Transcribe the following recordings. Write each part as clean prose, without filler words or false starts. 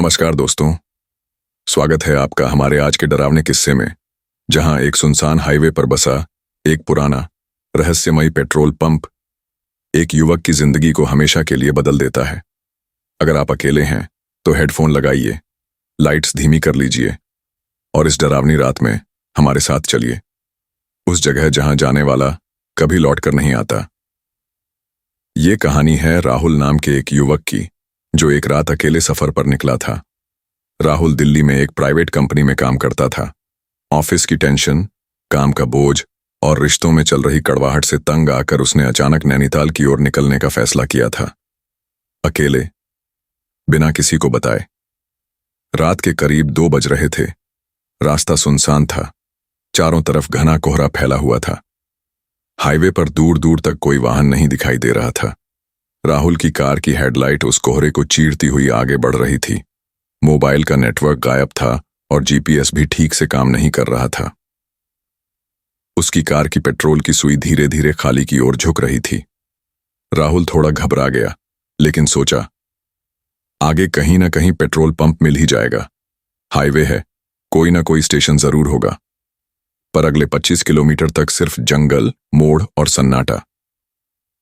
नमस्कार दोस्तों। स्वागत है आपका हमारे आज के डरावने किस्से में, जहां एक सुनसान हाईवे पर बसा एक पुराना रहस्यमयी पेट्रोल पंप एक युवक की जिंदगी को हमेशा के लिए बदल देता है। अगर आप अकेले हैं तो हेडफोन लगाइए, लाइट्स धीमी कर लीजिए और इस डरावनी रात में हमारे साथ चलिए, उस जगह जहां जाने वाला कभी लौटकर नहीं आता। ये कहानी है राहुल नाम के एक युवक की, जो एक रात अकेले सफर पर निकला था। राहुल दिल्ली में एक प्राइवेट कंपनी में काम करता था। ऑफिस की टेंशन, काम का बोझ और रिश्तों में चल रही कड़वाहट से तंग आकर उसने अचानक नैनीताल की ओर निकलने का फैसला किया था, अकेले, बिना किसी को बताए। रात के करीब 2 बज रहे थे। रास्ता सुनसान था, चारों तरफ घना कोहरा फैला हुआ था। हाईवे पर दूर दूर तक कोई वाहन नहीं दिखाई दे रहा था। राहुल की कार की हेडलाइट उस कोहरे को चीरती हुई आगे बढ़ रही थी। मोबाइल का नेटवर्क गायब था और जीपीएस भी ठीक से काम नहीं कर रहा था। उसकी कार की पेट्रोल की सुई धीरे धीरे खाली की ओर झुक रही थी। राहुल थोड़ा घबरा गया, लेकिन सोचा, आगे कहीं ना कहीं पेट्रोल पंप मिल ही जाएगा। हाईवे है, कोई ना कोई स्टेशन जरूर होगा। पर अगले 25 किलोमीटर तक सिर्फ जंगल, मोड़ और सन्नाटा।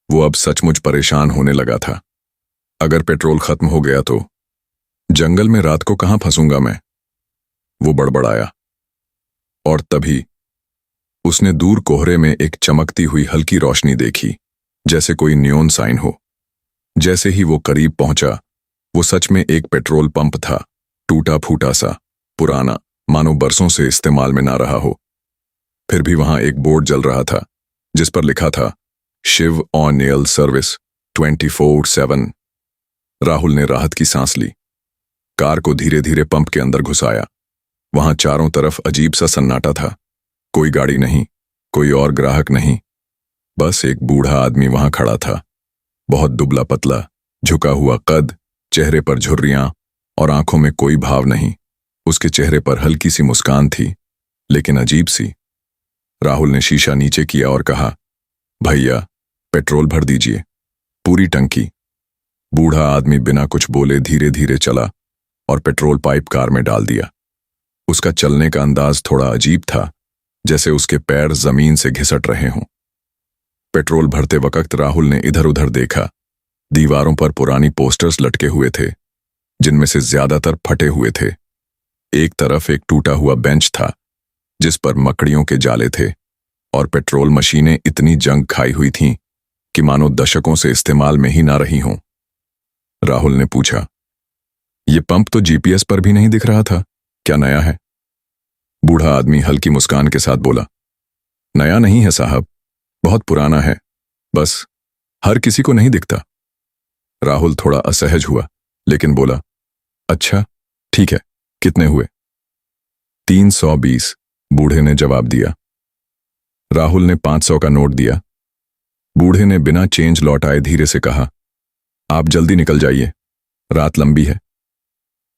वो अब सचमुच परेशान होने लगा था। अगर पेट्रोल खत्म हो गया तो जंगल में रात को कहां फंसूंगा मैं? वो बड़बड़ाया। और तभी उसने दूर कोहरे में एक चमकती हुई हल्की रोशनी देखी, जैसे कोई नियॉन साइन हो। जैसे ही वो करीब पहुंचा, वो सच में एक पेट्रोल पंप था, टूटा फूटा सा, पुराना, मानो बरसों से इस्तेमाल में ना रहा हो। फिर भी वहां एक बोर्ड जल रहा था, जिस पर लिखा था, शिव ऑनियल सर्विस 24/7। राहुल ने राहत की सांस ली, कार को धीरे धीरे पंप के अंदर घुसाया। वहां चारों तरफ अजीब सा सन्नाटा था। कोई गाड़ी नहीं, कोई और ग्राहक नहीं, बस एक बूढ़ा आदमी वहां खड़ा था। बहुत दुबला पतला, झुका हुआ कद, चेहरे पर झुर्रियां और आंखों में कोई भाव नहीं। उसके चेहरे पर हल्की सी मुस्कान थी, लेकिन अजीब सी। राहुल ने शीशा नीचे किया और कहा, भैया, पेट्रोल भर दीजिए, पूरी टंकी। बूढ़ा आदमी बिना कुछ बोले धीरे धीरे चला और पेट्रोल पाइप कार में डाल दिया। उसका चलने का अंदाज थोड़ा अजीब था, जैसे उसके पैर जमीन से घिसट रहे हों। पेट्रोल भरते वक्त राहुल ने इधर उधर देखा। दीवारों पर पुरानी पोस्टर्स लटके हुए थे, जिनमें से ज्यादातर फटे हुए थे। एक तरफ एक टूटा हुआ बेंच था, जिस पर मकड़ियों के जाले थे, और पेट्रोल मशीनें इतनी जंग खाई हुई थीं कि मानो दशकों से इस्तेमाल में ही ना रही हों। राहुल ने पूछा, ये पंप तो जीपीएस पर भी नहीं दिख रहा था, क्या नया है? बूढ़ा आदमी हल्की मुस्कान के साथ बोला, नया नहीं है साहब, बहुत पुराना है, बस हर किसी को नहीं दिखता। राहुल थोड़ा असहज हुआ, लेकिन बोला, अच्छा ठीक है, कितने हुए? 320, बूढ़े ने जवाब दिया। राहुल ने 500 का नोट दिया। बूढ़े ने बिना चेंज लौटाए धीरे से कहा, आप जल्दी निकल जाइए, रात लंबी है।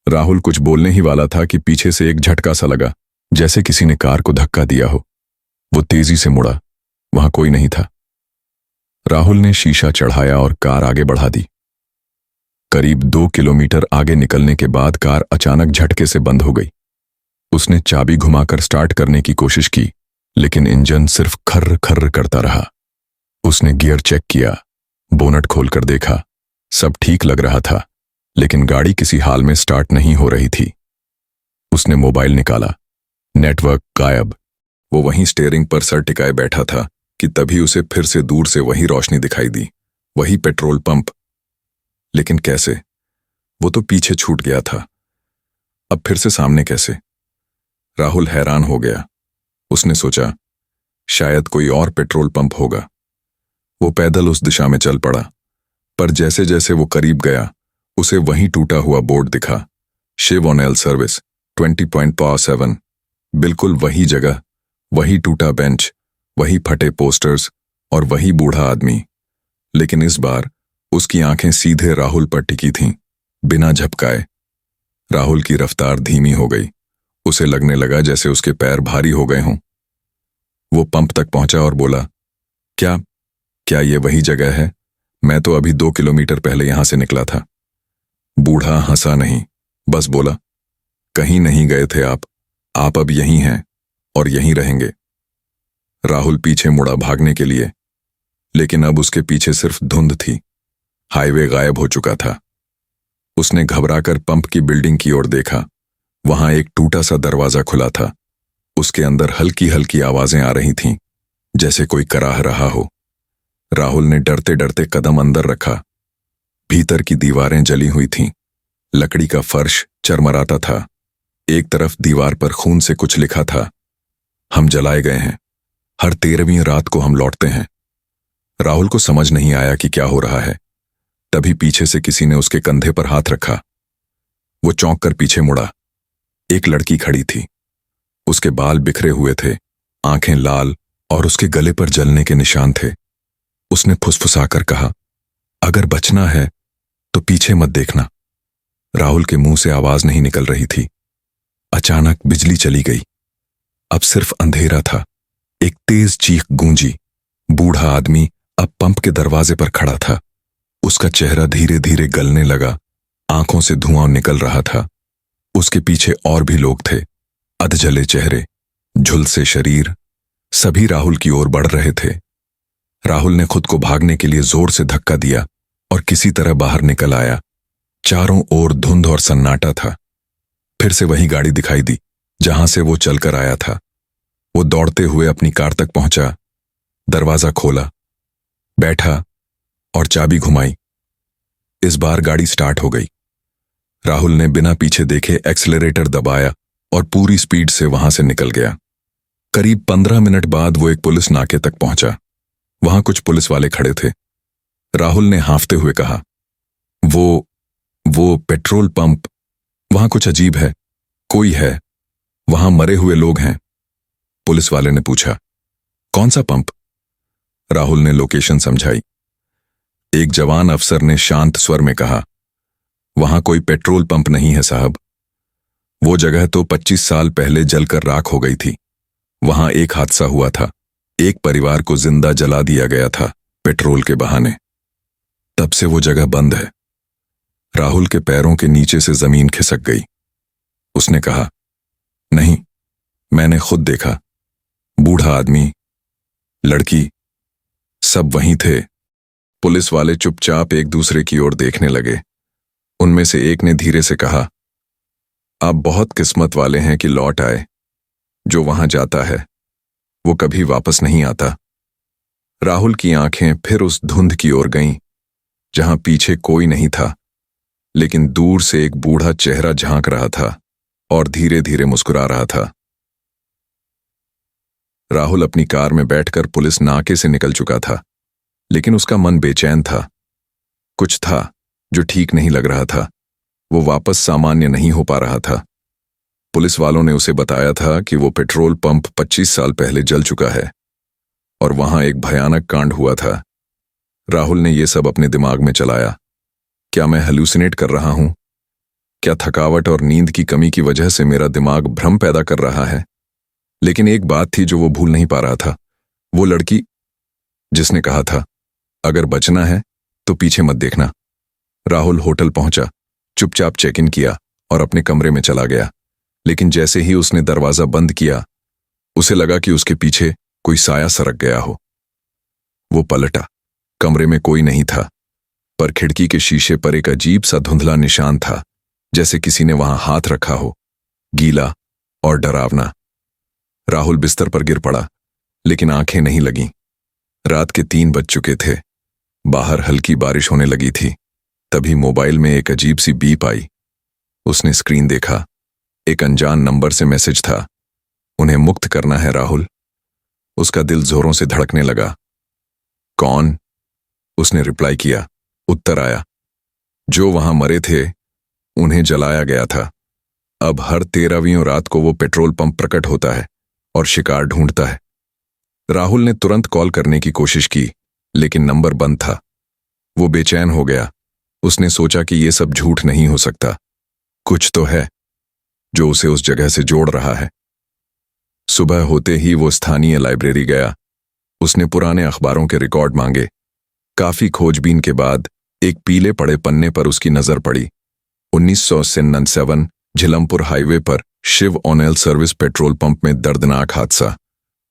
राहुल कुछ बोलने ही वाला था कि पीछे से एक झटका सा लगा, जैसे किसी ने कार को धक्का दिया हो। वो तेजी से मुड़ा, वहां कोई नहीं था। राहुल ने शीशा चढ़ाया और कार आगे बढ़ा दी। करीब 2 किलोमीटर आगे निकलने के बाद कार अचानक झटके से बंद हो गई। उसने चाबी घुमाकर स्टार्ट करने की कोशिश की, लेकिन इंजन सिर्फ खर्र खर्र करता रहा। उसने गियर चेक किया, बोनट खोलकर देखा, सब ठीक लग रहा था, लेकिन गाड़ी किसी हाल में स्टार्ट नहीं हो रही थी। उसने मोबाइल निकाला, नेटवर्क गायब। वो वहीं स्टीयरिंग पर सर टिकाए बैठा था कि तभी उसे फिर से दूर से वही रोशनी दिखाई दी, वही पेट्रोल पंप। लेकिन कैसे? वो तो पीछे छूट गया था, अब फिर से सामने कैसे? राहुल हैरान हो गया। उसने सोचा, शायद कोई और पेट्रोल पंप होगा। वो पैदल उस दिशा में चल पड़ा, पर जैसे जैसे वो करीब गया, उसे वहीं टूटा हुआ बोर्ड दिखा, शिव ऑनियल सर्विस 20/7। बिल्कुल वही जगह, वही टूटा बेंच, वही फटे पोस्टर्स और वही बूढ़ा आदमी। लेकिन इस बार उसकी आंखें सीधे राहुल पर टिकी थीं, बिना झपकाए। राहुल की रफ्तार धीमी हो गई। उसे लगने लगा जैसे उसके पैर भारी हो गए हों। वो पंप तक पहुंचा और बोला, क्या क्या ये वही जगह है? मैं तो अभी 2 किलोमीटर पहले यहां से निकला था। बूढ़ा हंसा नहीं, बस बोला, कहीं नहीं गए थे आप अब यहीं हैं और यहीं रहेंगे। राहुल पीछे मुड़ा भागने के लिए, लेकिन अब उसके पीछे सिर्फ धुंध थी। हाईवे गायब हो चुका था। उसने घबराकर पंप की बिल्डिंग की ओर देखा। वहां एक टूटा सा दरवाजा खुला था। उसके अंदर हल्की हल्की आवाजें आ रही थीं, जैसे कोई कराह रहा हो। राहुल ने डरते डरते कदम अंदर रखा। भीतर की दीवारें जली हुई थीं। लकड़ी का फर्श चरमराता था। एक तरफ दीवार पर खून से कुछ लिखा था, हम जलाए गए हैं, हर 13वीं रात को हम लौटते हैं। राहुल को समझ नहीं आया कि क्या हो रहा है। तभी पीछे से किसी ने उसके कंधे पर हाथ रखा। वो चौंक कर पीछे मुड़ा। एक लड़की खड़ी थी। उसके बाल बिखरे हुए थे, आंखें लाल और उसके गले पर जलने के निशान थे। उसने फुसफुसाकर कहा, अगर बचना है तो पीछे मत देखना। राहुल के मुंह से आवाज नहीं निकल रही थी। अचानक बिजली चली गई। अब सिर्फ अंधेरा था। एक तेज चीख गूंजी। बूढ़ा आदमी अब पंप के दरवाजे पर खड़ा था। उसका चेहरा धीरे धीरे गलने लगा। आंखों से धुआं निकल रहा था। उसके पीछे और भी लोग थे। अधजले चेहरे, झुलसे शरीर, सभी राहुल की ओर बढ़ रहे थे। राहुल ने खुद को भागने के लिए जोर से धक्का दिया और किसी तरह बाहर निकल आया। चारों ओर धुंध और सन्नाटा था। फिर से वही गाड़ी दिखाई दी जहां से वो चलकर आया था। वो दौड़ते हुए अपनी कार तक पहुंचा, दरवाजा खोला, बैठा और चाबी घुमाई। इस बार गाड़ी स्टार्ट हो गई। राहुल ने बिना पीछे देखे एक्सीलरेटर दबाया और पूरी स्पीड से वहां से निकल गया। करीब 15 मिनट बाद वो एक पुलिस नाके तक पहुंचा। वहां कुछ पुलिस वाले खड़े थे। राहुल ने हांफते हुए कहा, वो पेट्रोल पंप, वहां कुछ अजीब है, कोई है, वहां मरे हुए लोग हैं। पुलिस वाले ने पूछा, कौन सा पंप? राहुल ने लोकेशन समझाई। एक जवान अफसर ने शांत स्वर में कहा, वहां कोई पेट्रोल पंप नहीं है साहब। वो जगह तो 25 साल पहले जलकर राख हो गई थी। वहां एक हादसा हुआ था। एक परिवार को जिंदा जला दिया गया था पेट्रोल के बहाने। तब से वो जगह बंद है। राहुल के पैरों के नीचे से जमीन खिसक गई। उसने कहा, नहीं, मैंने खुद देखा। बूढ़ा आदमी, लड़की, सब वहीं थे। पुलिस वाले चुपचाप एक दूसरे की ओर देखने लगे। उनमें से एक ने धीरे से कहा, आप बहुत किस्मत वाले हैं कि लौट आए। जो वहां जाता है वो कभी वापस नहीं आता। राहुल की आंखें फिर उस धुंध की ओर गईं, जहां पीछे कोई नहीं था, लेकिन दूर से एक बूढ़ा चेहरा झांक रहा था और धीरे धीरे मुस्कुरा रहा था। राहुल अपनी कार में बैठकर पुलिस नाके से निकल चुका था, लेकिन उसका मन बेचैन था। कुछ था जो ठीक नहीं लग रहा था। वो वापस सामान्य नहीं हो पा रहा था। पुलिस वालों ने उसे बताया था कि वो पेट्रोल पंप 25 साल पहले जल चुका है और वहां एक भयानक कांड हुआ था। राहुल ने ये सब अपने दिमाग में चलाया। क्या मैं हेलुसिनेट कर रहा हूं? क्या थकावट और नींद की कमी की वजह से मेरा दिमाग भ्रम पैदा कर रहा है? लेकिन एक बात थी जो वो भूल नहीं पा रहा था। वो लड़की जिसने कहा था, अगर बचना है तो पीछे मत देखना। राहुल होटल पहुंचा, चुपचाप चेक इन किया और अपने कमरे में चला गया। लेकिन जैसे ही उसने दरवाजा बंद किया, उसे लगा कि उसके पीछे कोई साया सरक गया हो। वो पलटा। कमरे में कोई नहीं था, पर खिड़की के शीशे पर एक अजीब सा धुंधला निशान था, जैसे किसी ने वहां हाथ रखा हो, गीला और डरावना। राहुल बिस्तर पर गिर पड़ा, लेकिन आंखें नहीं लगीं। रात के 3 बज चुके थे। बाहर हल्की बारिश होने लगी थी। तभी मोबाइल में एक अजीब सी बीप आई। उसने स्क्रीन देखा। एक अनजान नंबर से मैसेज था, उन्हें मुक्त करना है राहुल। उसका दिल जोरों से धड़कने लगा। कौन? उसने रिप्लाई किया। उत्तर आया, जो वहां मरे थे उन्हें जलाया गया था। अब हर 13वीं रात को वो पेट्रोल पंप प्रकट होता है और शिकार ढूंढता है। राहुल ने तुरंत कॉल करने की कोशिश की, लेकिन नंबर बंद था। वो बेचैन हो गया। उसने सोचा कि ये सब झूठ नहीं हो सकता। कुछ तो है जो उसे उस जगह से जोड़ रहा है। सुबह होते ही वो स्थानीय लाइब्रेरी गया। उसने पुराने अखबारों के रिकॉर्ड मांगे। काफी खोजबीन के बाद एक पीले पड़े पन्ने पर उसकी नजर पड़ी। 1997 झिलमपुर हाईवे पर Shiv oil service petrol pump में दर्दनाक हादसा,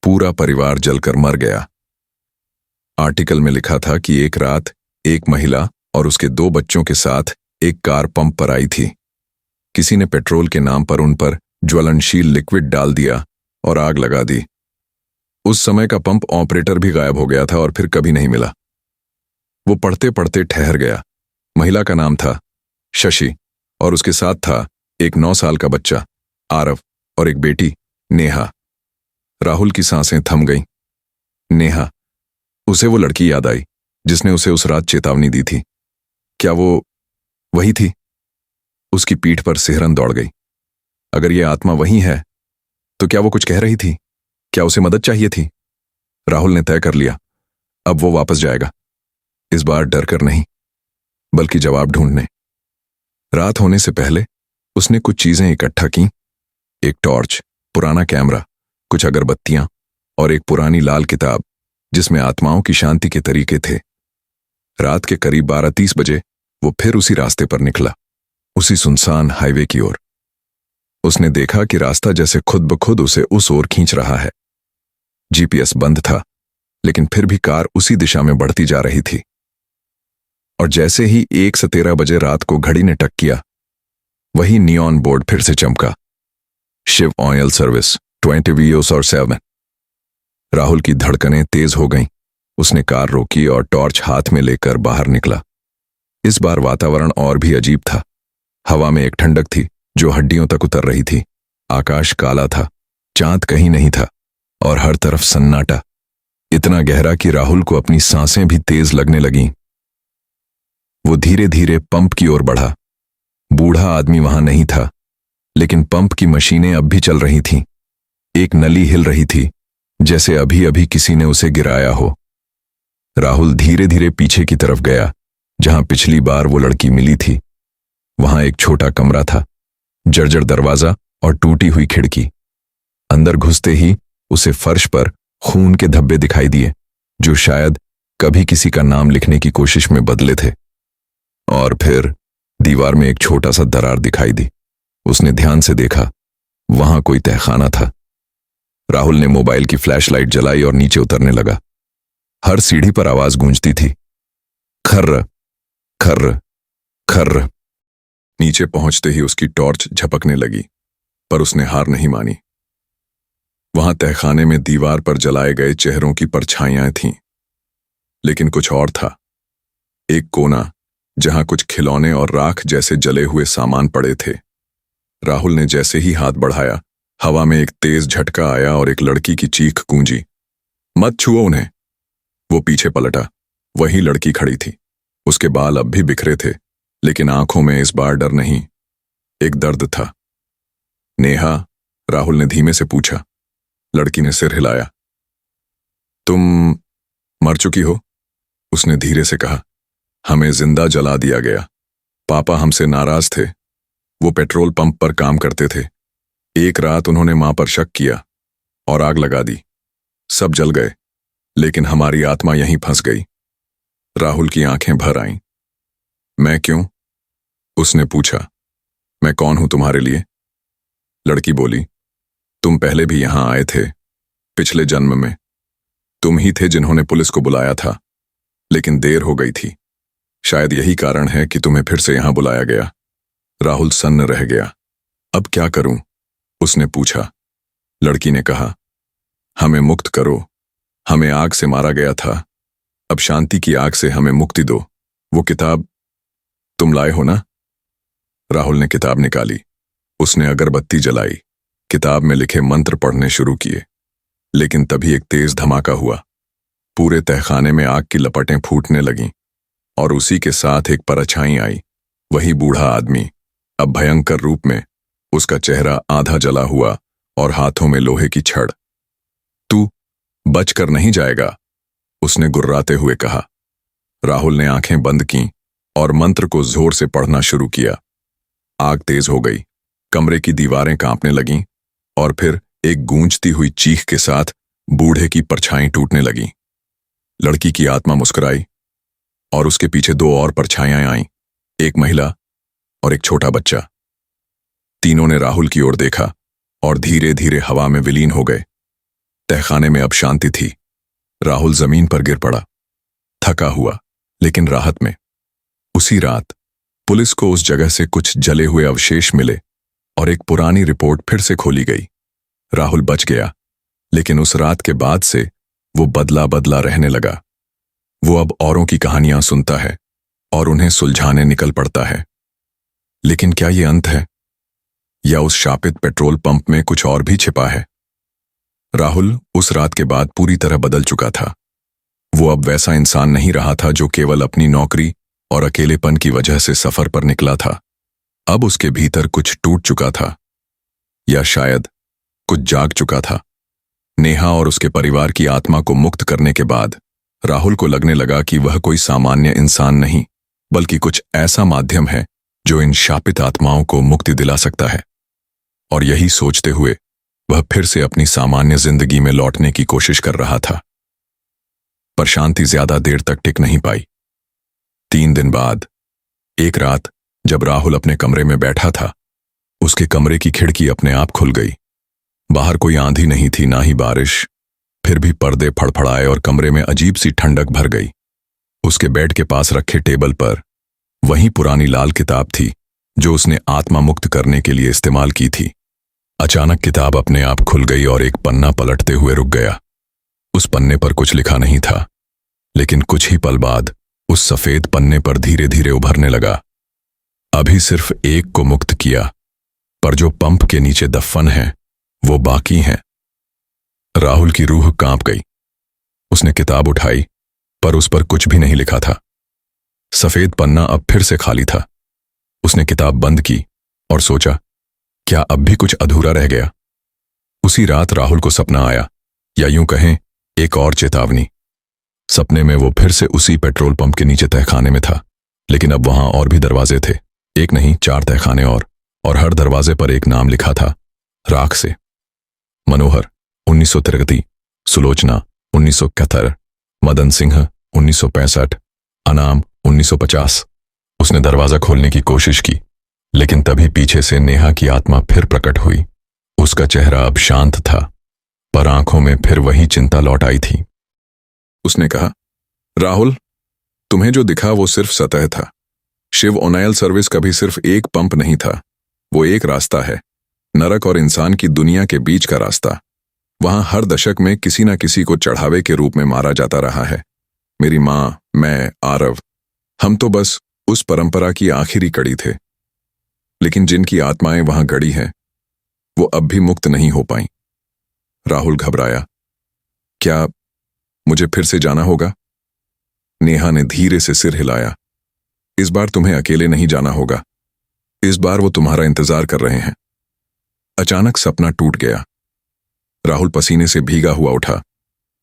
पूरा परिवार जलकर मर गया। आर्टिकल में लिखा था कि एक रात एक महिला और उसके 2 बच्चों के साथ एक कार पंप पर आई थी। किसी ने पेट्रोल के नाम पर उन पर ज्वलनशील लिक्विड डाल दिया और आग लगा दी। उस समय का पंप ऑपरेटर भी गायब हो गया था और फिर कभी नहीं मिला। वो पढ़ते पढ़ते ठहर गया। महिला का नाम था शशि और उसके साथ था एक 9 साल का बच्चा आरव और एक बेटी नेहा। राहुल की सांसें थम गईं। नेहा, उसे वो लड़की याद आई जिसने उसे उस रात चेतावनी दी थी। क्या वो वही थी? उसकी पीठ पर सिहरन दौड़ गई। अगर ये आत्मा वही है तो क्या वो कुछ कह रही थी? क्या उसे मदद चाहिए थी? राहुल ने तय कर लिया, अब वो वापस जाएगा। इस बार डर कर नहीं, बल्कि जवाब ढूंढने। रात होने से पहले उसने कुछ चीजें इकट्ठा की। एक टॉर्च, पुराना कैमरा, कुछ अगरबत्तियां और एक पुरानी लाल किताब जिसमें आत्माओं की शांति के तरीके थे। रात के करीब 12:30 बजे वो फिर उसी रास्ते पर निकला, उसी सुनसान हाईवे की ओर। उसने देखा कि रास्ता जैसे खुद ब खुद उसे उस ओर खींच रहा है। जीपीएस बंद था, लेकिन फिर भी कार उसी दिशा में बढ़ती जा रही थी। और जैसे ही 1 से 13 बजे रात को घड़ी ने टक किया, वही नियॉन बोर्ड फिर से चमका, शिव ऑयल सर्विस 24/7। राहुल की धड़कनें तेज हो गईं। उसने कार रोकी और टॉर्च हाथ में लेकर बाहर निकला। इस बार वातावरण और भी अजीब था। हवा में एक ठंडक थी जो हड्डियों तक उतर रही थी। आकाश काला था, चांद कहीं नहीं था और हर तरफ सन्नाटा, इतना गहरा कि राहुल को अपनी सांसें भी तेज लगने लगीं। वो धीरे धीरे पंप की ओर बढ़ा। बूढ़ा आदमी वहां नहीं था, लेकिन पंप की मशीनें अब भी चल रही थीं। एक नली हिल रही थी, जैसे अभी अभी किसी ने उसे गिराया हो। राहुल धीरे धीरे पीछे की तरफ गया, जहां पिछली बार वो लड़की मिली थी। वहां एक छोटा कमरा था, जर्जर दरवाजा और टूटी हुई खिड़की। अंदर घुसते ही उसे फर्श पर खून के धब्बे दिखाई दिए, जो शायद कभी किसी का नाम लिखने की कोशिश में बदले थे। और फिर दीवार में एक छोटा सा दरार दिखाई दी। उसने ध्यान से देखा, वहां कोई तहखाना था। राहुल ने मोबाइल की फ्लैशलाइट जलाई और नीचे उतरने लगा। हर सीढ़ी पर आवाज गूंजती थी, खर्र खर्र खर्र। नीचे पहुंचते ही उसकी टॉर्च झपकने लगी, पर उसने हार नहीं मानी। वहां तहखाने में दीवार पर जलाए गए चेहरों की परछाइयां थीं, लेकिन कुछ और था। एक कोना जहां कुछ खिलौने और राख जैसे जले हुए सामान पड़े थे। राहुल ने जैसे ही हाथ बढ़ाया, हवा में एक तेज झटका आया और एक लड़की की चीख गूंजी, मत छुओ उन्हें। वो पीछे पलटा, वही लड़की खड़ी थी। उसके बाल अब भी बिखरे थे, लेकिन आंखों में इस बार डर नहीं, एक दर्द था। नेहा, राहुल ने धीमे से पूछा। लड़की ने सिर हिलाया। तुम मर चुकी हो? उसने धीरे से कहा। हमें जिंदा जला दिया गया। पापा हमसे नाराज थे। वो पेट्रोल पंप पर काम करते थे। एक रात उन्होंने मां पर शक किया और आग लगा दी। सब जल गए, लेकिन हमारी आत्मा यहीं फंस गई। राहुल की आंखें भर आईं। मैं क्यों? उसने पूछा। मैं कौन हूं तुम्हारे लिए? लड़की बोली, तुम पहले भी यहां आए थे, पिछले जन्म में। तुम ही थे जिन्होंने पुलिस को बुलाया था, लेकिन देर हो गई थी। शायद यही कारण है कि तुम्हें फिर से यहां बुलाया गया। राहुल सन्न रह गया। अब क्या करूं? उसने पूछा। लड़की ने कहा, हमें मुक्त करो। हमें आग से मारा गया था, अब शांति की आग से हमें मुक्ति दो। वो किताब तुम लाए हो ना? राहुल ने किताब निकाली। उसने अगरबत्ती जलाई, किताब में लिखे मंत्र पढ़ने शुरू किए। लेकिन तभी एक तेज धमाका हुआ। पूरे तहखाने में आग की लपटें फूटने लगीं और उसी के साथ एक परछाई आई। वही बूढ़ा आदमी, अब भयंकर रूप में। उसका चेहरा आधा जला हुआ और हाथों में लोहे की छड़। तू बचकर नहीं जाएगा, उसने गुर्राते हुए कहा। राहुल ने आंखें बंद कीं और मंत्र को जोर से पढ़ना शुरू किया। आग तेज हो गई, कमरे की दीवारें कांपने लगीं और फिर एक गूंजती हुई चीख के साथ बूढ़े की परछाई टूटने लगीं। लड़की की आत्मा मुस्कुराई और उसके पीछे 2 और परछाइयां आईं। एक महिला और एक छोटा बच्चा। तीनों ने राहुल की ओर देखा और धीरे धीरे हवा में विलीन हो गए। तहखाने में अब शांति थी। राहुल जमीन पर गिर पड़ा, थका हुआ लेकिन राहत में। उसी रात पुलिस को उस जगह से कुछ जले हुए अवशेष मिले और एक पुरानी रिपोर्ट फिर से खोली गई। राहुल बच गया, लेकिन उस रात के बाद से वो बदला बदला रहने लगा। वो अब औरों की कहानियां सुनता है और उन्हें सुलझाने निकल पड़ता है। लेकिन क्या ये अंत है, या उस शापित पेट्रोल पंप में कुछ और भी छिपा है? राहुल उस रात के बाद पूरी तरह बदल चुका था। वो अब वैसा इंसान नहीं रहा था जो केवल अपनी नौकरी और अकेलेपन की वजह से सफर पर निकला था। अब उसके भीतर कुछ टूट चुका था, या शायद कुछ जाग चुका था। नेहा और उसके परिवार की आत्मा को मुक्त करने के बाद राहुल को लगने लगा कि वह कोई सामान्य इंसान नहीं, बल्कि कुछ ऐसा माध्यम है जो इन शापित आत्माओं को मुक्ति दिला सकता है। और यही सोचते हुए वह फिर से अपनी सामान्य जिंदगी में लौटने की कोशिश कर रहा था। पर शांति ज्यादा देर तक टिक नहीं पाई। 3 दिन बाद एक रात जब राहुल अपने कमरे में बैठा था, उसके कमरे की खिड़की अपने आप खुल गई। बाहर कोई आंधी नहीं थी, ना ही बारिश। फिर भी पर्दे फड़फड़ाए और कमरे में अजीब सी ठंडक भर गई। उसके बेड के पास रखे टेबल पर वही पुरानी लाल किताब थी जो उसने आत्मा मुक्त करने के लिए इस्तेमाल की थी। अचानक किताब अपने आप खुल गई और एक पन्ना पलटते हुए रुक गया। उस पन्ने पर कुछ लिखा नहीं था, लेकिन कुछ ही पल बाद उस सफेद पन्ने पर धीरे धीरे उभरने लगा। अभी सिर्फ एक को मुक्त किया, पर जो पंप के नीचे दफन है वो बाकी हैं। राहुल की रूह कांप गई। उसने किताब उठाई, पर उस पर कुछ भी नहीं लिखा था। सफेद पन्ना अब फिर से खाली था। उसने किताब बंद की और सोचा, क्या अब भी कुछ अधूरा रह गया? उसी रात राहुल को सपना आया, या यूं कहें एक और चेतावनी। सपने में वो फिर से उसी पेट्रोल पंप के नीचे तहखाने में था, लेकिन अब वहां और भी दरवाजे थे। एक नहीं, 4 तहखाने और हर दरवाजे पर एक नाम लिखा था, राख से। मनोहर 1963, सुलोचना 1971, मदन सिंह 1965, अनाम 1950। उसने दरवाजा खोलने की कोशिश की, लेकिन तभी पीछे से नेहा की आत्मा फिर प्रकट हुई। उसका चेहरा अब शांत था, पर आंखों में फिर वही चिंता लौट आई थी। उसने कहा, राहुल, तुम्हें जो दिखा वो सिर्फ सतह था। शिव ऑयल सर्विस कभी सिर्फ एक पंप नहीं था, वो एक रास्ता है, नरक और इंसान की दुनिया के बीच का रास्ता। वहां हर दशक में किसी न किसी को चढ़ावे के रूप में मारा जाता रहा है। मेरी माँ, मैं, आरव, हम तो बस उस परंपरा की आखिरी कड़ी थे। लेकिन जिनकी आत्माएं वहां गड़ी हैं, वो अब भी मुक्त नहीं हो पाई। राहुल घबराया। क्या मुझे फिर से जाना होगा? नेहा ने धीरे से सिर हिलाया। इस बार तुम्हें अकेले नहीं जाना होगा। इस बार वो तुम्हारा इंतजार कर रहे हैं। अचानक सपना टूट गया। राहुल पसीने से भीगा हुआ उठा।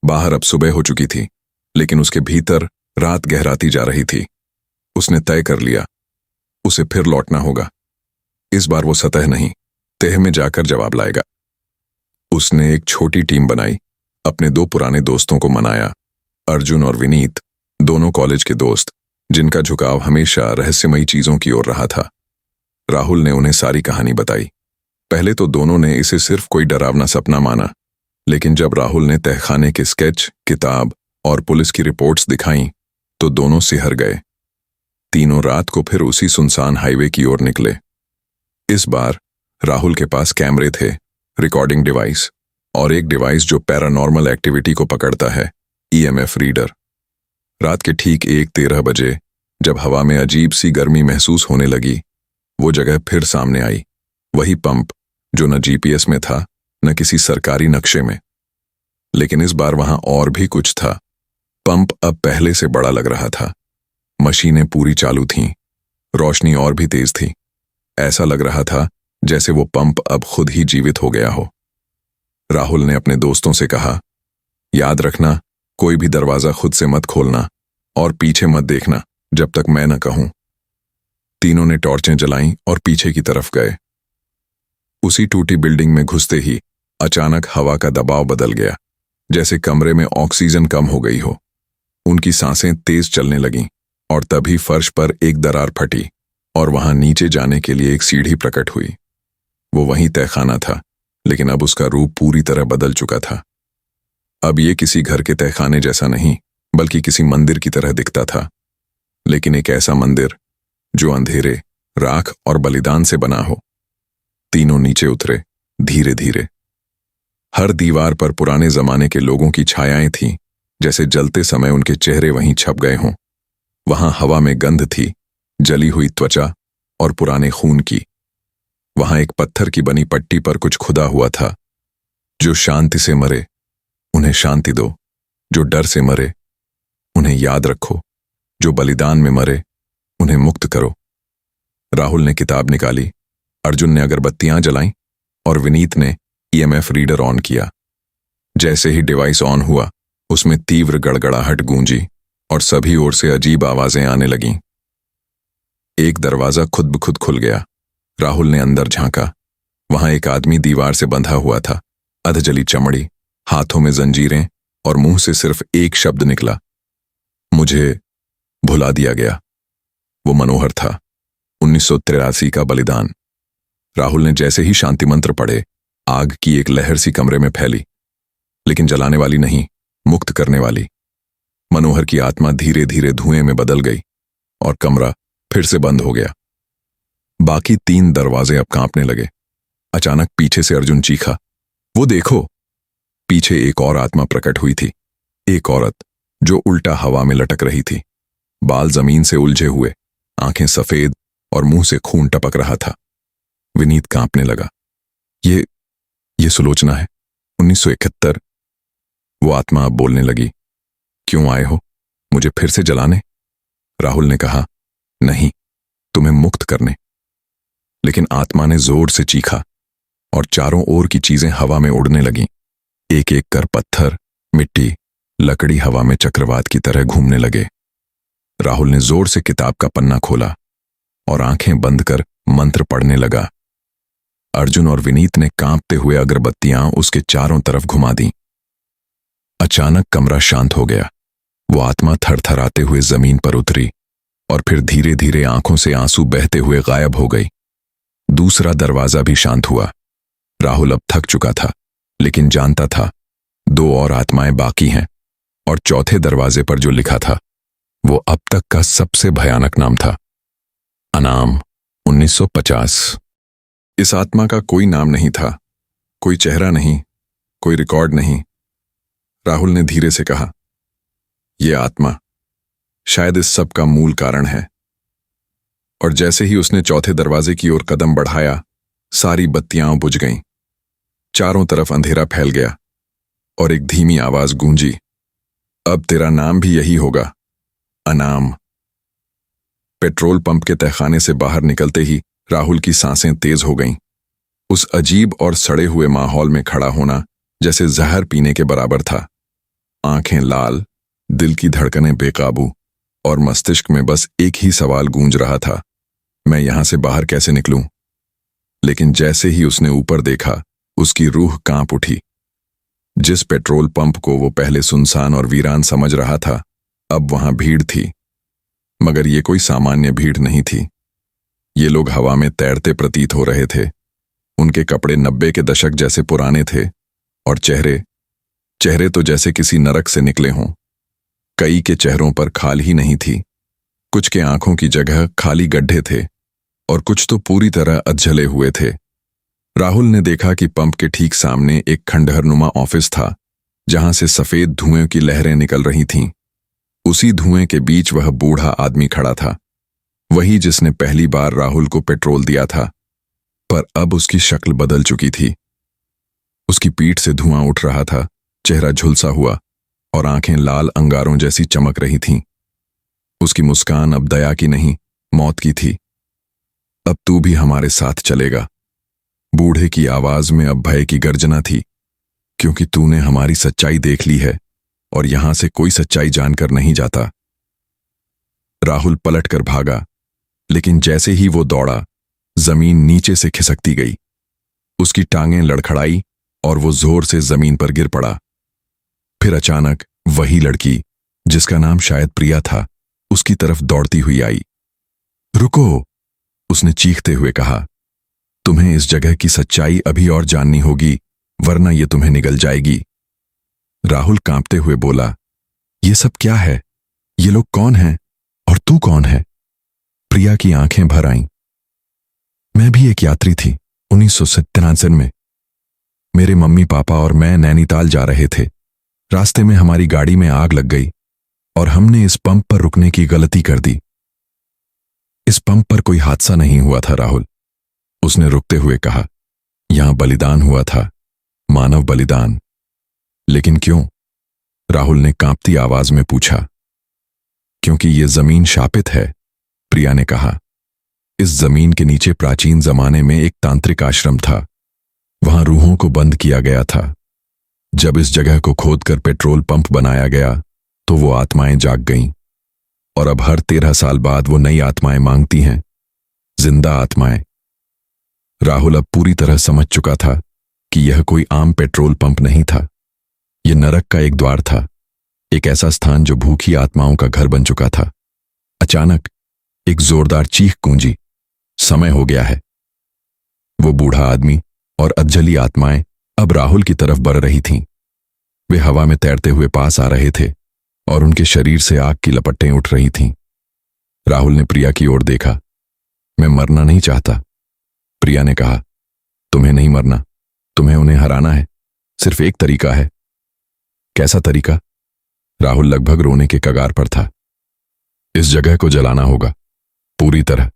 बाहर अब सुबह हो चुकी थी, लेकिन उसके भीतर रात गहराती जा रही थी। उसने तय कर लिया, उसे फिर लौटना होगा। इस बार वो सतह नहीं, तह में जाकर जवाब लाएगा। उसने एक छोटी टीम बनाई, अपने 2 पुराने दोस्तों को मनाया, अर्जुन और विनीत, दोनों कॉलेज के दोस्त, जिनका झुकाव हमेशा रहस्यमयी चीजों की ओर रहा था। राहुल ने उन्हें सारी कहानी बताई। पहले तो दोनों ने इसे सिर्फ कोई डरावना सपना माना, लेकिन जब राहुल ने तहखाने के स्केच, किताब और पुलिस की रिपोर्ट्स दिखाईं, तो दोनों सिहर गए। तीनों रात को फिर उसी सुनसान हाईवे की ओर निकले। इस बार राहुल के पास कैमरे थे, रिकॉर्डिंग डिवाइस और एक डिवाइस जो पैरानॉर्मल एक्टिविटी को पकड़ता है, EMF रीडर। रात के ठीक 1:13 बजे जब हवा में अजीब सी गर्मी महसूस होने लगी, वो जगह फिर सामने आई। वही पंप जो न GPS में था, न किसी सरकारी नक्शे में। लेकिन इस बार वहां और भी कुछ था। पंप अब पहले से बड़ा लग रहा था। मशीनें पूरी चालू थीं, रोशनी और भी तेज थी। ऐसा लग रहा था जैसे वो पंप अब खुद ही जीवित हो गया हो। राहुल ने अपने दोस्तों से कहा, याद रखना, कोई भी दरवाजा खुद से मत खोलना और पीछे मत देखना जब तक मैं न कहूं। तीनों ने टॉर्चें जलाईं और पीछे की तरफ गए। उसी टूटी बिल्डिंग में घुसते ही अचानक हवा का दबाव बदल गया, जैसे कमरे में ऑक्सीजन कम हो गई हो। उनकी सांसें तेज चलने लगीं और तभी फर्श पर एक दरार फटी और वहां नीचे जाने के लिए एक सीढ़ी प्रकट हुई। वो वहीं तहखाना था, लेकिन अब उसका रूप पूरी तरह बदल चुका था। अब ये किसी घर के तहखाने जैसा नहीं, बल्कि किसी मंदिर की तरह दिखता था, लेकिन एक ऐसा मंदिर जो अंधेरे, राख और बलिदान से बना हो। तीनों नीचे उतरे, धीरे धीरे। हर दीवार पर पुराने जमाने के लोगों की छायाएं थीं, जैसे जलते समय उनके चेहरे वहीं छप गए हों। वहां हवा में गंध थी, जली हुई त्वचा और पुराने खून की। वहां एक पत्थर की बनी पट्टी पर कुछ खुदा हुआ था। जो शांति से मरे, उन्हें शांति दो। जो डर से मरे, उन्हें याद रखो। जो बलिदान में मरे, उन्हें मुक्त करो। राहुल ने किताब निकाली, अर्जुन ने अगरबत्तियां जलाईं और विनीत ने ईएमएफ रीडर ऑन किया। जैसे ही डिवाइस ऑन हुआ, उसमें तीव्र गड़गड़ाहट गूंजी और सभी ओर से अजीब आवाजें आने लगीं। एक दरवाजा खुद ब खुद खुल गया। राहुल ने अंदर झांका। वहां एक आदमी दीवार से बंधा हुआ था, अधजली चमड़ी, हाथों में जंजीरें और मुंह से सिर्फ एक शब्द निकला, मुझे भुला दिया गया। वो मनोहर था, 1983 का बलिदान। राहुल ने जैसे ही शांति मंत्र पढ़े, आग की एक लहर सी कमरे में फैली, लेकिन जलाने वाली नहीं, मुक्त करने वाली। मनोहर की आत्मा धीरे धीरे धुएं में बदल गई और कमरा फिर से बंद हो गया। बाकी 3 दरवाजे अब कांपने लगे। अचानक पीछे से अर्जुन चीखा, वो देखो! पीछे एक और आत्मा प्रकट हुई थी, एक औरत जो उल्टा हवा में लटक रही थी, बाल जमीन से उलझे हुए, आंखें सफेद और मुंह से खून टपक रहा था। विनीत कांपने लगा। ये सुलोचना है, 1971। वो आत्मा अब बोलने लगी, क्यों आए हो? मुझे फिर से जलाने? राहुल ने कहा, नहीं, तुम्हें मुक्त करने। लेकिन आत्मा ने जोर से चीखा और चारों ओर की चीजें हवा में उड़ने लगीं। एक एक कर पत्थर, मिट्टी, लकड़ी हवा में चक्रवात की तरह घूमने लगे। राहुल ने जोर से किताब का पन्ना खोला और आंखें बंद कर मंत्र पढ़ने लगा। अर्जुन और विनीत ने कांपते हुए अगरबत्तियां उसके चारों तरफ घुमा दी। अचानक कमरा शांत हो गया। वो आत्मा थरथराते हुए जमीन पर उतरी और फिर धीरे धीरे आंखों से आंसू बहते हुए गायब हो गई। दूसरा दरवाजा भी शांत हुआ। राहुल अब थक चुका था, लेकिन जानता था 2 और आत्माएं बाकी हैं, और चौथे दरवाजे पर जो लिखा था वो अब तक का सबसे भयानक नाम था, अनाम, 1950। इस आत्मा का कोई नाम नहीं था, कोई चेहरा नहीं, कोई रिकॉर्ड नहीं। राहुल ने धीरे से कहा, यह आत्मा शायद इस सब का मूल कारण है। और जैसे ही उसने चौथे दरवाजे की ओर कदम बढ़ाया, सारी बत्तियां बुझ गईं। चारों तरफ अंधेरा फैल गया और एक धीमी आवाज गूंजी, अब तेरा नाम भी यही होगा, अनाम। पेट्रोल पंप के तहखाने से बाहर निकलते ही राहुल की सांसें तेज हो गईं। उस अजीब और सड़े हुए माहौल में खड़ा होना जैसे जहर पीने के बराबर था। आंखें लाल, दिल की धड़कनें बेकाबू और मस्तिष्क में बस एक ही सवाल गूंज रहा था, मैं यहां से बाहर कैसे निकलूं? लेकिन जैसे ही उसने ऊपर देखा, उसकी रूह कांप उठी। जिस पेट्रोल पंप को वो पहले सुनसान और वीरान समझ रहा था, अब वहां भीड़ थी। मगर ये कोई सामान्य भीड़ नहीं थी। ये लोग हवा में तैरते प्रतीत हो रहे थे। उनके कपड़े 90 के दशक जैसे पुराने थे और चेहरे तो जैसे किसी नरक से निकले हों। कई के चेहरों पर खाल ही नहीं थी, कुछ के आंखों की जगह खाली गड्ढे थे और कुछ तो पूरी तरह अधजले हुए थे। राहुल ने देखा कि पंप के ठीक सामने एक खंडहरनुमा ऑफिस था, जहां से सफेद धुएं की लहरें निकल रही थीं। उसी धुएं के बीच वह बूढ़ा आदमी खड़ा था, वही जिसने पहली बार राहुल को पेट्रोल दिया था। पर अब उसकी शक्ल बदल चुकी थी। उसकी पीठ से धुआं उठ रहा था, चेहरा झुलसा हुआ और आंखें लाल अंगारों जैसी चमक रही थीं। उसकी मुस्कान अब दया की नहीं, मौत की थी। अब तू भी हमारे साथ चलेगा। बूढ़े की आवाज में अब भय की गर्जना थी, क्योंकि तूने हमारी सच्चाई देख ली है और यहां से कोई सच्चाई जानकर नहीं जाता। राहुल पलटकर भागा, लेकिन जैसे ही वो दौड़ा, जमीन नीचे से खिसकती गई। उसकी टांगें लड़खड़ाई और वो जोर से जमीन पर गिर पड़ा। फिर अचानक वही लड़की, जिसका नाम शायद प्रिया था, उसकी तरफ दौड़ती हुई आई। रुको! उसने चीखते हुए कहा, तुम्हें इस जगह की सच्चाई अभी और जाननी होगी, वरना ये तुम्हें निगल जाएगी। राहुल कांपते हुए बोला, ये सब क्या है? ये लोग कौन हैं? और तू कौन है? प्रिया की आंखें भर आईं। मैं भी एक यात्री थी 1997 में। मेरे मम्मी पापा और मैं नैनीताल जा रहे थे। रास्ते में हमारी गाड़ी में आग लग गई और हमने इस पंप पर रुकने की गलती कर दी। इस पंप पर कोई हादसा नहीं हुआ था राहुल, उसने रुकते हुए कहा। यहां बलिदान हुआ था, मानव बलिदान। लेकिन क्यों? राहुल ने कांपती आवाज में पूछा। क्योंकि ये जमीन शापित है, प्रिया ने कहा। इस जमीन के नीचे प्राचीन जमाने में एक तांत्रिक आश्रम था। वहां रूहों को बंद किया गया था। जब इस जगह को खोदकर पेट्रोल पंप बनाया गया तो वो आत्माएं जाग गईं, और अब हर 13 साल बाद वो नई आत्माएं मांगती हैं, जिंदा आत्माएं। राहुल अब पूरी तरह समझ चुका था कि यह कोई आम पेट्रोल पंप नहीं था। यह नरक का एक द्वार था, एक ऐसा स्थान जो भूखी आत्माओं का घर बन चुका था। अचानक एक जोरदार चीख गूंजी, समय हो गया है। वो बूढ़ा आदमी और अधजली आत्माएं अब राहुल की तरफ बढ़ रही थीं। वे हवा में तैरते हुए पास आ रहे थे और उनके शरीर से आग की लपटें उठ रही थीं। राहुल ने प्रिया की ओर देखा। मैं मरना नहीं चाहता, प्रिया ने कहा। तुम्हें नहीं मरना, तुम्हें उन्हें हराना है। सिर्फ एक तरीका है। कैसा तरीका? राहुल लगभग रोने के कगार पर था। इस जगह को जलाना होगा, पूरी तरह।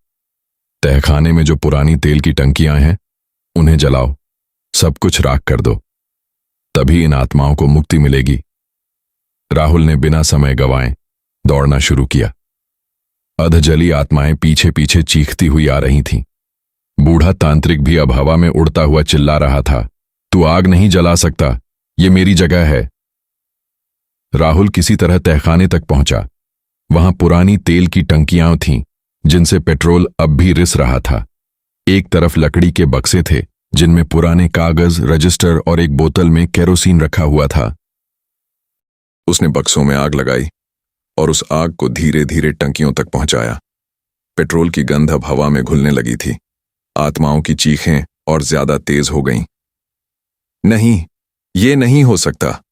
तहखाने में जो पुरानी तेल की टंकियां हैं उन्हें जलाओ, सब कुछ राख कर दो, तभी इन आत्माओं को मुक्ति मिलेगी। राहुल ने बिना समय गंवाए दौड़ना शुरू किया। अधजली आत्माएं पीछे पीछे चीखती हुई आ रही थीं। बूढ़ा तांत्रिक भी अब हवा में उड़ता हुआ चिल्ला रहा था, तू आग नहीं जला सकता, ये मेरी जगह है। राहुल किसी तरह तहखाने तक पहुंचा। वहां पुरानी तेल की टंकियां थीं जिनसे पेट्रोल अब भी रिस रहा था। एक तरफ लकड़ी के बक्से थे जिनमें पुराने कागज, रजिस्टर और एक बोतल में केरोसिन रखा हुआ था। उसने बक्सों में आग लगाई और उस आग को धीरे धीरे टंकियों तक पहुंचाया। पेट्रोल की गंध अब हवा में घुलने लगी थी। आत्माओं की चीखें और ज्यादा तेज हो गईं। नहीं, ये नहीं हो सकता।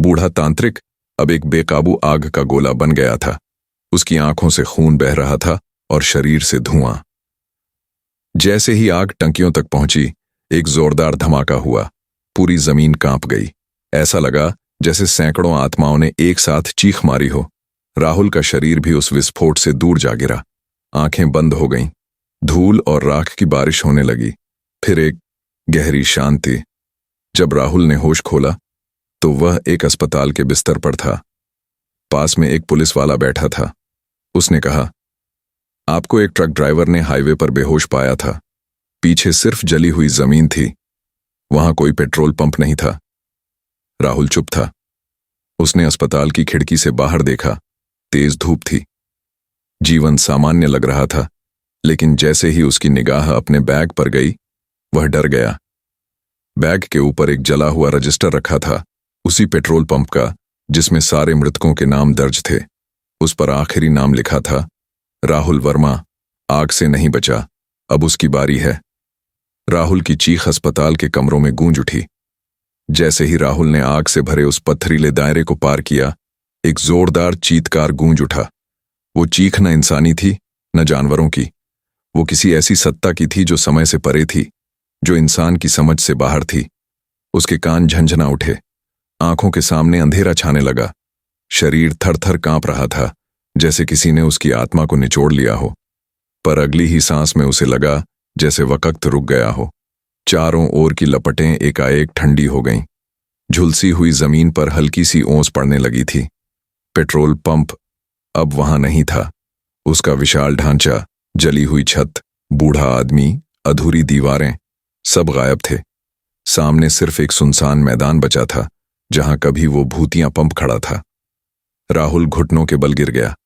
बूढ़ा तांत्रिक अब एक बेकाबू आग का गोला बन गया था। उसकी आंखों से खून बह रहा था और शरीर से धुआं। जैसे ही आग टंकियों तक पहुंची, एक जोरदार धमाका हुआ। पूरी जमीन कांप गई। ऐसा लगा जैसे सैकड़ों आत्माओं ने एक साथ चीख मारी हो। राहुल का शरीर भी उस विस्फोट से दूर जा गिरा। आंखें बंद हो गईं। धूल और राख की बारिश होने लगी। फिर एक गहरी शांति। जब राहुल ने होश खोला तो वह एक अस्पताल के बिस्तर पर था। पास में एक पुलिस वाला बैठा था। उसने कहा, आपको एक ट्रक ड्राइवर ने हाईवे पर बेहोश पाया था। पीछे सिर्फ जली हुई जमीन थी, वहां कोई पेट्रोल पंप नहीं था। राहुल चुप था। उसने अस्पताल की खिड़की से बाहर देखा। तेज धूप थी। जीवन सामान्य लग रहा था, लेकिन जैसे ही उसकी निगाह अपने बैग पर गई, वह डर गया। बैग के ऊपर एक जला हुआ रजिस्टर रखा था, उसी पेट्रोल पंप का जिसमें सारे मृतकों के नाम दर्ज थे। उस पर आखिरी नाम लिखा था, राहुल वर्मा। आग से नहीं बचा, अब उसकी बारी है। राहुल की चीख अस्पताल के कमरों में गूंज उठी। जैसे ही राहुल ने आग से भरे उस पथरीले दायरे को पार किया, एक जोरदार चीत्कार गूंज उठा। वो चीख न इंसानी थी, न जानवरों की। वो किसी ऐसी सत्ता की थी जो समय से परे थी, जो इंसान की समझ से बाहर थी। उसके कान झंझना उठे। आंखों के सामने अंधेरा छाने लगा। शरीर थर-थर कांप रहा था, जैसे किसी ने उसकी आत्मा को निचोड़ लिया हो। पर अगली ही सांस में उसे लगा जैसे वक्त रुक गया हो। चारों ओर की लपटें एकाएक ठंडी हो गईं। झुलसी हुई जमीन पर हल्की सी ओस पड़ने लगी थी। पेट्रोल पंप अब वहां नहीं था। उसका विशाल ढांचा, जली हुई छत, बूढ़ा आदमी, अधूरी दीवारें, सब गायब थे। सामने सिर्फ एक सुनसान मैदान बचा था, जहां कभी वो भूतिया पंप खड़ा था। राहुल घुटनों के बल गिर गया।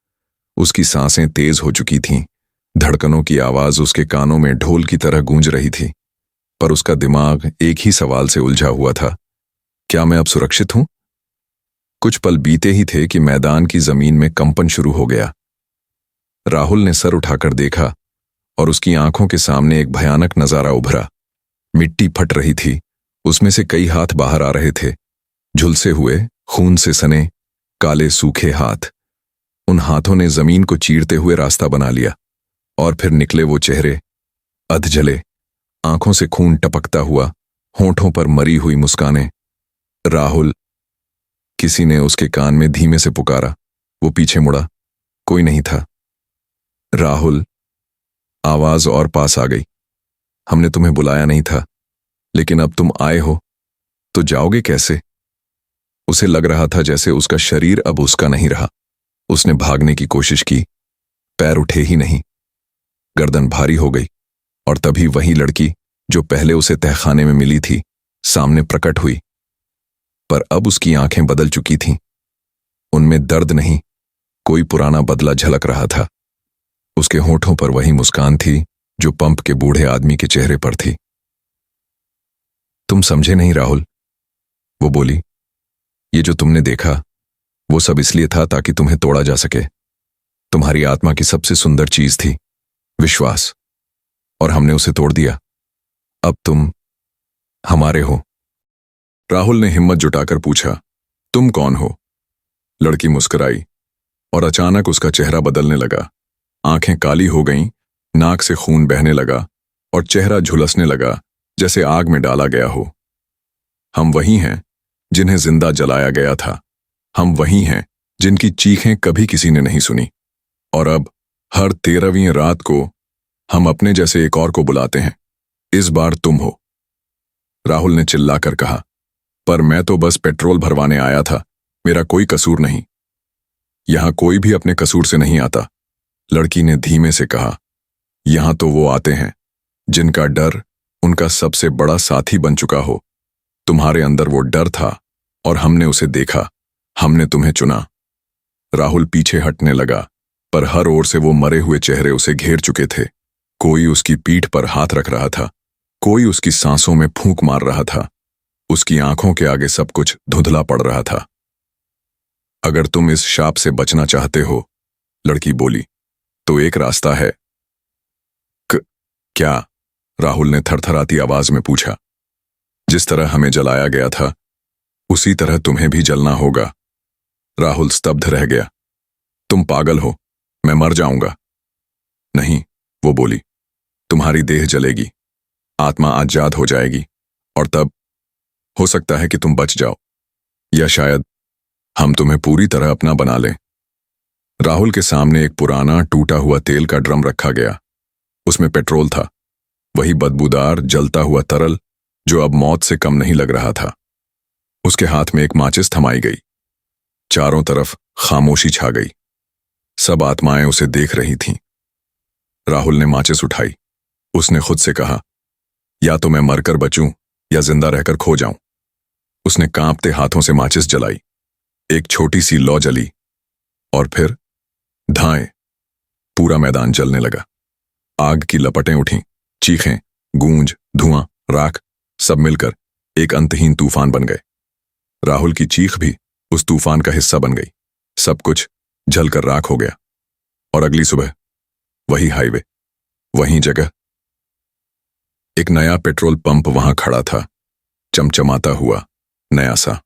उसकी सांसें तेज हो चुकी थीं। धड़कनों की आवाज उसके कानों में ढोल की तरह गूंज रही थी। पर उसका दिमाग एक ही सवाल से उलझा हुआ था, क्या मैं अब सुरक्षित हूं? कुछ पल बीते ही थे कि मैदान की जमीन में कंपन शुरू हो गया। राहुल ने सर उठाकर देखा और उसकी आंखों के सामने एक भयानक नजारा उभरा। मिट्टी फट रही थी, उसमें से कई हाथ बाहर आ रहे थे, झुलसे हुए, खून से सने, काले सूखे हाथ। उन हाथों ने जमीन को चीरते हुए रास्ता बना लिया। और फिर निकले वो चेहरे, अधजले, आंखों से खून टपकता हुआ, होंठों पर मरी हुई मुस्कानें। राहुल, किसी ने उसके कान में धीमे से पुकारा। वो पीछे मुड़ा, कोई नहीं था। राहुल, आवाज और पास आ गई। हमने तुम्हें बुलाया नहीं था, लेकिन अब तुम आए हो तो जाओगे कैसे? उसे लग रहा था जैसे उसका शरीर अब उसका नहीं रहा। उसने भागने की कोशिश की, पैर उठे ही नहीं, गर्दन भारी हो गई। और तभी वही लड़की जो पहले उसे तहखाने में मिली थी, सामने प्रकट हुई। पर अब उसकी आंखें बदल चुकी थीं। उनमें दर्द नहीं, कोई पुराना बदला झलक रहा था। उसके होठों पर वही मुस्कान थी जो पंप के बूढ़े आदमी के चेहरे पर थी। तुम समझे नहीं राहुल, वो बोली। ये जो तुमने देखा, वो सब इसलिए था ताकि तुम्हें तोड़ा जा सके। तुम्हारी आत्मा की सबसे सुंदर चीज थी विश्वास, और हमने उसे तोड़ दिया। अब तुम हमारे हो। राहुल ने हिम्मत जुटाकर पूछा, तुम कौन हो? लड़की मुस्कुराई और अचानक उसका चेहरा बदलने लगा। आंखें काली हो गईं, नाक से खून बहने लगा और चेहरा झुलसने लगा जैसे आग में डाला गया हो। हम वही हैं जिन्हें जिंदा जलाया गया था। हम वही हैं जिनकी चीखें कभी किसी ने नहीं सुनी। और अब हर 13वीं रात को हम अपने जैसे एक और को बुलाते हैं। इस बार तुम हो। राहुल ने चिल्लाकर कहा, पर मैं तो बस पेट्रोल भरवाने आया था, मेरा कोई कसूर नहीं। यहां कोई भी अपने कसूर से नहीं आता, लड़की ने धीमे से कहा। यहां तो वो आते हैं जिनका डर उनका सबसे बड़ा साथी बन चुका हो। तुम्हारे अंदर वो डर था और हमने उसे देखा, हमने तुम्हें चुना। राहुल पीछे हटने लगा, पर हर ओर से वो मरे हुए चेहरे उसे घेर चुके थे। कोई उसकी पीठ पर हाथ रख रहा था, कोई उसकी सांसों में फूंक मार रहा था। उसकी आंखों के आगे सब कुछ धुंधला पड़ रहा था। अगर तुम इस शाप से बचना चाहते हो, लड़की बोली, तो एक रास्ता है। क्या? राहुल ने थरथराती आवाज में पूछा। जिस तरह हमें जलाया गया था, उसी तरह तुम्हें भी जलना होगा। राहुल स्तब्ध रह गया। तुम पागल हो, मैं मर जाऊंगा। नहीं, वो बोली, तुम्हारी देह जलेगी, आत्मा आजाद हो जाएगी, और तब हो सकता है कि तुम बच जाओ, या शायद हम तुम्हें पूरी तरह अपना बना लें। राहुल के सामने एक पुराना टूटा हुआ तेल का ड्रम रखा गया। उसमें पेट्रोल था, वही बदबूदार जलता हुआ तरल जो अब मौत से कम नहीं लग रहा था। उसके हाथ में एक माचिस थमाई गई। चारों तरफ खामोशी छा गई। सब आत्माएं उसे देख रही थीं। राहुल ने माचिस उठाई। उसने खुद से कहा, या तो मैं मरकर बचूं या जिंदा रहकर खो जाऊं। उसने कांपते हाथों से माचिस जलाई। एक छोटी सी लौ जली और फिर धाएं, पूरा मैदान जलने लगा। आग की लपटें उठीं, चीखें, गूंज, धुआं, राख, सब मिलकर एक अंतहीन तूफान बन गए। राहुल की चीख भी उस तूफान का हिस्सा बन गई। सब कुछ जलकर राख हो गया। और अगली सुबह वही हाईवे, वही जगह, एक नया पेट्रोल पंप वहां खड़ा था, चमचमाता हुआ, नया सा।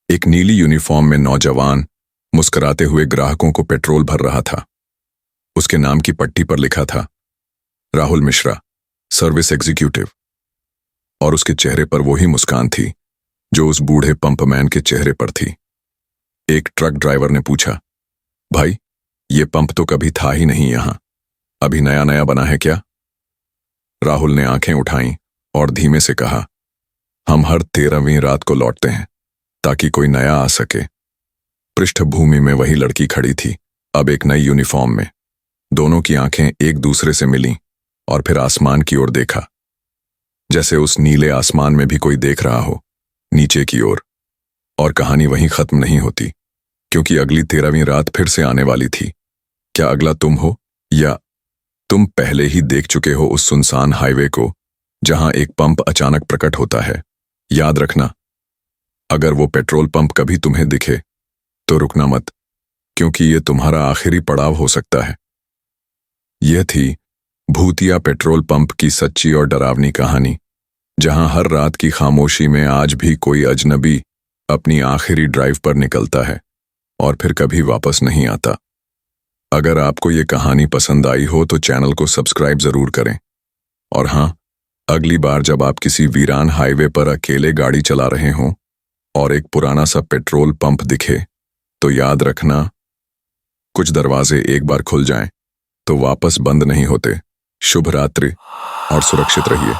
एक नीली यूनिफॉर्म में नौजवान मुस्कुराते हुए ग्राहकों को पेट्रोल भर रहा था। उसके नाम की पट्टी पर लिखा था, राहुल मिश्रा, सर्विस एग्जीक्यूटिव। और उसके चेहरे पर वही मुस्कान थी जो उस बूढ़े पंपमैन के चेहरे पर थी। एक ट्रक ड्राइवर ने पूछा, भाई, ये पंप तो कभी था ही नहीं यहां, अभी नया नया बना है क्या? राहुल ने आंखें उठाईं और धीमे से कहा, हम हर 13वीं रात को लौटते हैं ताकि कोई नया आ सके। पृष्ठभूमि में वही लड़की खड़ी थी, अब एक नई यूनिफॉर्म में। दोनों की आंखें एक दूसरे से मिलीं और फिर आसमान की ओर देखा, जैसे उस नीले आसमान में भी कोई देख रहा हो, नीचे की ओर। और कहानी वहीं खत्म नहीं होती, क्योंकि अगली 13वीं रात फिर से आने वाली थी। क्या अगला तुम हो, या तुम पहले ही देख चुके हो उस सुनसान हाईवे को जहां एक पंप अचानक प्रकट होता है? याद रखना, अगर वो पेट्रोल पंप कभी तुम्हें दिखे तो रुकना मत, क्योंकि ये तुम्हारा आखिरी पड़ाव हो सकता है। यह थी भूतिया पेट्रोल पंप की सच्ची और डरावनी कहानी, जहां हर रात की खामोशी में आज भी कोई अजनबी अपनी आखिरी ड्राइव पर निकलता है और फिर कभी वापस नहीं आता। अगर आपको ये कहानी पसंद आई हो तो चैनल को सब्सक्राइब जरूर करें। और हाँ, अगली बार जब आप किसी वीरान हाईवे पर अकेले गाड़ी चला रहे हों और एक पुराना सा पेट्रोल पंप दिखे, तो याद रखना, कुछ दरवाजे एक बार खुल जाएं तो वापस बंद नहीं होते। शुभ रात्रि और सुरक्षित रहिए।